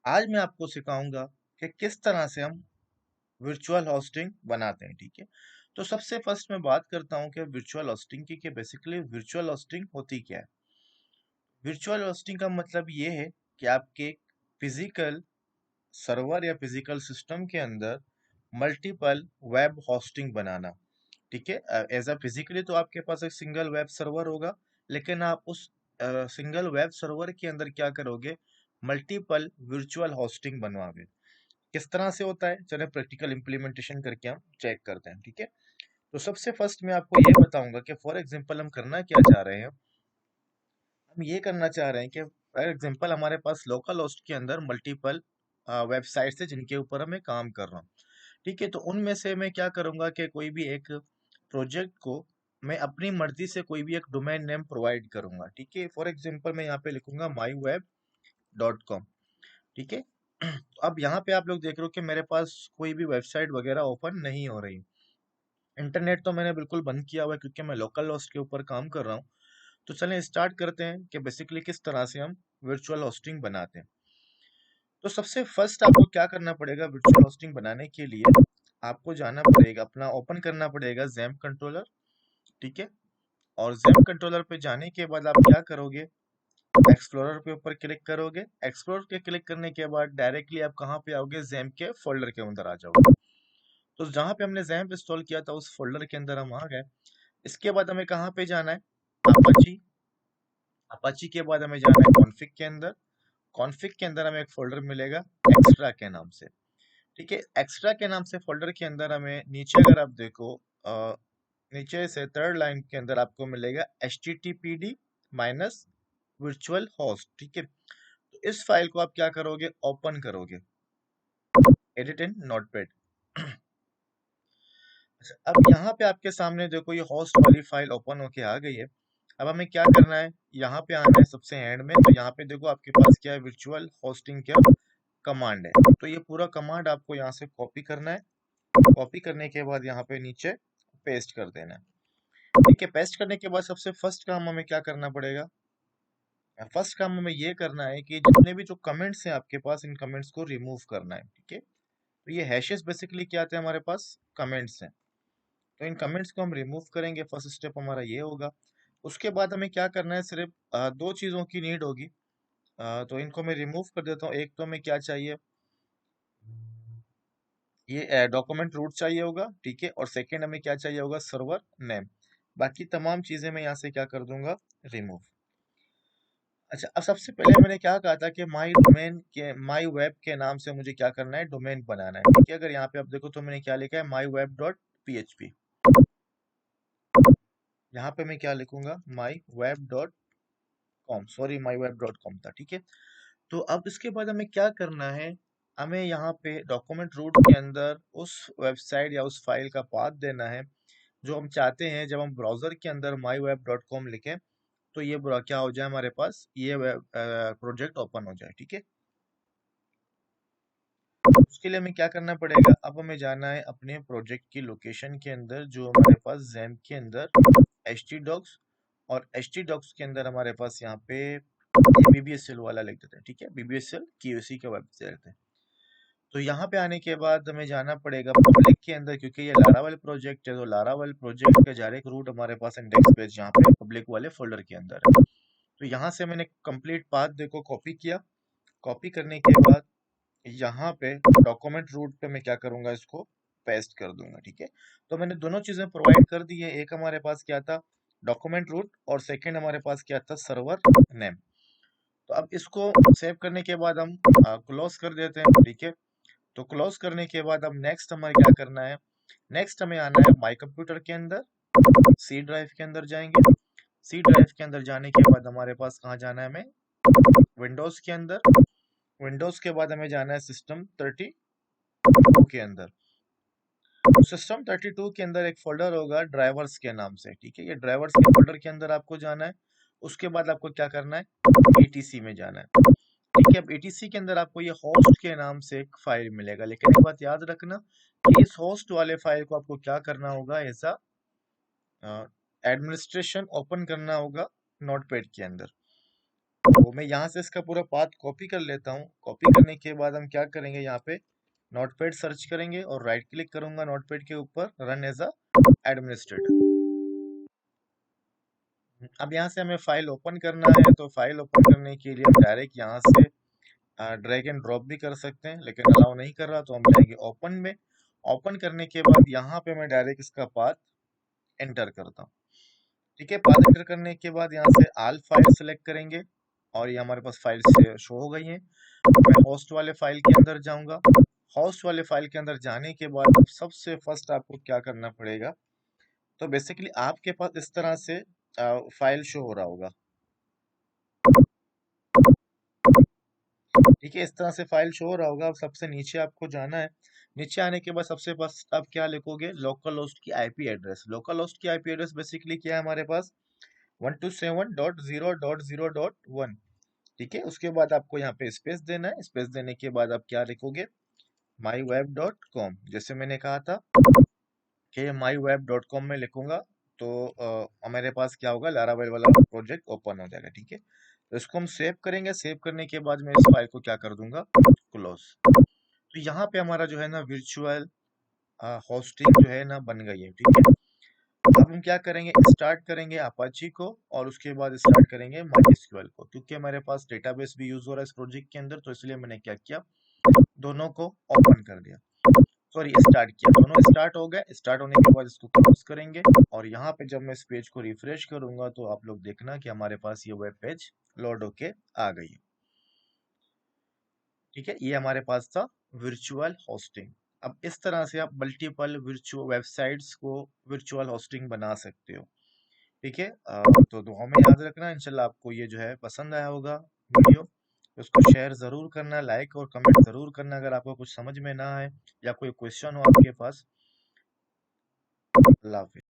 आज मैं आपको सिखाऊंगा कि किस तरह से हम वर्चुअल होस्टिंग बनाते हैं। ठीक है, तो सबसे फर्स्ट मैं बात करता हूं कि वर्चुअल होस्टिंग की कि बेसिकली वर्चुअल होस्टिंग होती क्या है। वर्चुअल होस्टिंग का मतलब ये है कि आपके फिजिकल सर्वर या फिजिकल सिस्टम के अंदर मल्टीपल वेब होस्टिंग बनाना। ठीक है, एज अ फिजिकली तो आपके पास एक सिंगल वेब सर्वर होगा, लेकिन आप उस सिंगल वेब सर्वर के अंदर क्या करोगे, मल्टीपल वर्चुअल होस्टिंग बनवाओगे। किस तरह से होता है, चले प्रैक्टिकल इम्प्लीमेंटेशन करके हम चेक करते हैं। ठीक है, तो सबसे फर्स्ट मैं आपको ये बताऊंगा कि फॉर एग्जांपल हम करना क्या चाह रहे हैं। हम ये करना चाह रहे हैं कि फॉर एग्जांपल हमारे पास लोकल होस्ट के अंदर मल्टीपल वेबसाइट्स है जिनके ऊपर मैं काम कर रहा हूँ। ठीक है, तो उनमें से मैं क्या करूंगा कि कोई भी एक प्रोजेक्ट को मैं अपनी मर्जी से कोई भी एक डोमेन नेम प्रोवाइड करूंगा। ठीक है, फॉर एग्जांपल मैं यहाँ पे लिखूंगा myweb.com। ठीक है, अब यहाँ पे आप लोग देख रहे हो कि मेरे पास कोई भी वेबसाइट वगैरह ओपन नहीं हो रही। इंटरनेट तो मैंने बिल्कुल बंद किया हुआ है क्योंकि मैं लोकल होस्ट के ऊपर काम कर रहा हूँ। तो चलें स्टार्ट करते हैं कि बेसिकली किस तरह से हम वर्चुअल होस्टिंग बनाते हैं। तो सबसे फर्स्ट आपको क्या करना पड़ेगा, वर्चुअल होस्टिंग बनाने के लिए आपको जाना पड़ेगा, अपना ओपन करना पड़ेगा जैम्प कंट्रोलर। ठीक है, और जैम्प कंट्रोलर पे जाने के बाद आप क्या करोगे, एक्सप्लोरर पे ऊपर क्लिक करोगे। एक्सप्लोरर के क्लिक करने के बाद डायरेक्टली आप कहाँ पे आओगे, जैम्प के फोल्डर के अंदर आ जाओगे। तो जहाँ पे हमने जैम्प इंस्टॉल किया था उस फोल्डर के अंदर हम आ गए। इसके बाद हमें कहाँ पे जाना है, अपाची। अपाची के बाद हमें जाना है कॉन्फ़िग के अंदर। कॉन्फ़िग के अंदर हमें एक फोल्डर मिलेगा एक्स्ट्रा के नाम से। ठीक है, एक्स्ट्रा के नाम से फोल्डर के अंदर हमें नीचे अगर आप देखो, नीचे से थर्ड लाइन के अंदर आपको मिलेगा httpd माइनस वर्चुअल होस्ट। ठीक है, तो इस फाइल को आप क्या करोगे, ओपन करोगे, एडिट इन नोटपैड। अच्छा, अब यहाँ पे आपके सामने देखो ये होस्ट वाली फाइल ओपन होके आ गई है। अब हमें क्या करना है, यहाँ पे आना है सबसे एंड में। तो यहाँ पे देखो आपके पास क्या है, वर्चुअल होस्टिंग क्या कमांड है। तो ये पूरा कमांड आपको यहाँ से कॉपी करना है। कॉपी करने के बाद यहाँ पे नीचे पेस्ट कर देना है। ठीक है, पेस्ट करने के बाद सबसे फर्स्ट काम हमें क्या करना पड़ेगा, फर्स्ट काम हमें ये करना है कि जितने भी जो कमेंट्स हैं आपके पास, इन कमेंट्स को रिमूव करना है। ठीक है, तो ये हैशेस बेसिकली क्या आते हैं हमारे पास, कमेंट्स हैं। तो इन कमेंट्स को हम रिमूव करेंगे, फर्स्ट स्टेप हमारा ये होगा। उसके बाद हमें क्या करना है, सिर्फ दो चीज़ों की नीड होगी। तो इनको मैं रिमूव कर देता हूँ। एक तो हमें क्या चाहिए, ये डॉक्यूमेंट रूट चाहिए होगा। ठीक है, और सेकंड हमें क्या चाहिए होगा, सर्वर नेम। बाकी तमाम चीज़ें मैं यहाँ से क्या कर दूंगा, रिमूव। अच्छा, अब सबसे पहले मैंने क्या कहा था कि माई डोमेन के, माई वेब के नाम से मुझे क्या करना है, डोमेन बनाना है। ठीक है, अगर यहाँ पे आप देखो तो मैंने क्या लिखा है, माई वेब डॉट PHP। यहाँ पे मैं क्या लिखूंगा, माई web dot com, sorry my web dot com था। ठीक है, तो अब इसके बाद हमें क्या करना है, हमें यहाँ पे डॉक्यूमेंट रूट के अंदर उस वेबसाइट या उस फाइल का पाथ देना है जो हम चाहते हैं। जब हम ब्राउजर के अंदर myweb.com लिखें तो ये क्या हो जाए, हमारे पास ये वेब प्रोजेक्ट ओपन हो जाए। ठीक है, उसके लिए हमें क्या करना पड़ेगा, अब हमें जाना है अपने प्रोजेक्ट की लोकेशन के अंदर जो हमारे पास जैम्प के अंदर htdocs, और htdocs के अंदर हमारे पास यहाँ पे BBSL वाला लिख देते हैं। ठीक है, BBSL QC का वेबसाइट है। तो यहाँ पे आने के बाद हमें जाना पड़ेगा पब्लिक के अंदर, क्योंकि ये लारावेल प्रोजेक्ट है। तो लारावेल प्रोजेक्ट का डायरेक्ट रूट हमारे पास इंडेक्स पेज यहाँ पे पब्लिक वाले फोल्डर के अंदर है। तो यहाँ से मैंने कंप्लीट पाथ देखो कॉपी किया। कॉपी करने के बाद यहाँ पे डॉक्यूमेंट रूट पे मैं क्या करूंगा, इसको पेस्ट कर दूंगा। ठीक है, तो मैंने दोनों चीजें प्रोवाइड कर दी है। एक हमारे पास क्या था, डॉक्यूमेंट रूट, और सेकंड हमारे पास क्या था, सर्वर नेम। तो अब इसको सेव करने के बाद हम क्लोज कर देते हैं। ठीक है, तो क्लोज करने के बाद अब नेक्स्ट हमें क्या करना है, नेक्स्ट हमें आना है माई कंप्यूटर के अंदर, सी ड्राइव के अंदर जाएंगे। सी ड्राइव के अंदर जाने के बाद हमारे पास कहाँ जाना है, हमें विंडोज के अंदर। विंडोज के बाद हमें जाना है System 32 के अंदर। System 32 के अंदर एक फोल्डर होगा ड्राइवर्स के नाम से। ठीक है, ये ड्राइवर्स के फोल्डर के अंदर आपको जाना है। उसके बाद आपको क्या करना है, ATC में जाना है। ठीक है, अब ATC के अंदर आपको ये होस्ट के नाम से एक फाइल मिलेगा, लेकिन एक बात याद रखना कि इस होस्ट वाले फाइल को आपको क्या करना होगा, ऐसा एडमिनिस्ट्रेशन ओपन करना होगा नोटपैड के अंदर। तो मैं यहाँ से इसका पूरा पाथ कॉपी कर लेता हूँ। कॉपी करने के बाद हम क्या करेंगे, यहाँ पे नोटपैड सर्च करेंगे और राइट क्लिक करूंगा नोटपैड के ऊपर, रन एज अ एडमिनिस्ट्रेटर। अब यहाँ से हमें फाइल ओपन करना है, तो फाइल ओपन करने के लिए हम डायरेक्ट यहाँ से ड्रैग एंड ड्रॉप भी कर सकते हैं, लेकिन अलाउ नहीं कर रहा तो हम जाएंगे ओपन में। ओपन करने के बाद यहाँ पे मैं डायरेक्ट इसका पाथ एंटर करता हूँ। ठीक है, पाथ एंटर करने के बाद यहाँ से आल फाइल सेलेक्ट करेंगे और ये हमारे पास फाइल से शो हो गई है। मैं होस्ट वाले फाइल के अंदर जाऊंगा। होस्ट वाले फाइल के अंदर जाने के बाद अब सबसे फर्स्ट आपको क्या करना पड़ेगा, तो बेसिकली आपके पास इस तरह से फाइल शो हो रहा होगा। ठीक है, इस तरह से फाइल शो हो रहा होगा। अब सबसे नीचे आपको जाना है। नीचे आने के बाद सबसे फर्स्ट आप क्या लिखोगे, लोकल होस्ट की आईपी एड्रेस। लोकल होस्ट की आईपी एड्रेस बेसिकली क्या है हमारे पास, 127.0.0.1। ठीक है, उसके बाद आपको यहाँ पे स्पेस देना है। स्पेस देने के बाद आप क्या लिखोगे, myweb.com। जैसे मैंने कहा था कि myweb.com में लिखूंगा तो हमारे पास क्या होगा, लारावेल वाला प्रोजेक्ट ओपन हो जाएगा। ठीक है, तो इसको हम सेव करेंगे। सेव करने के बाद मैं इस फाइल को क्या कर दूंगा, क्लोज। तो यहाँ पे हमारा जो है ना वर्चुअल होस्टिंग जो है ना बन गई है। ठीक है, अब हम क्या करेंगे, स्टार्ट करेंगे अपाची को और उसके बाद स्टार्ट करेंगे MySQL को, क्योंकि हमारे पास डेटाबेस भी यूज हो रहा है इस प्रोजेक्ट के अंदर, तो इसलिए मैंने क्या किया, दोनों को ओपन कर दिया, सॉरी स्टार्ट किया। दोनों स्टार्ट हो गए। स्टार्ट होने के बाद इसको क्लोज करेंगे और यहाँ पे जब मैं इस पेज को रिफ्रेश करूंगा तो आप लोग देखना कि हमारे पास ये वेब पेज लोड होके आ गई है। ठीक है, ये हमारे पास था वर्चुअल होस्टिंग। अब इस तरह से आप मल्टीपल वर्चुअल वेबसाइट्स को वर्चुअल होस्टिंग बना सकते हो। ठीक है, तो दुआ में याद रखना। इंशाल्लाह आपको ये जो है पसंद आया होगा वीडियो। तो उसको शेयर ज़रूर करना, लाइक और कमेंट ज़रूर करना अगर आपको कुछ समझ में ना आए या कोई क्वेश्चन हो आपके पास। अल्लाह हाफिज़।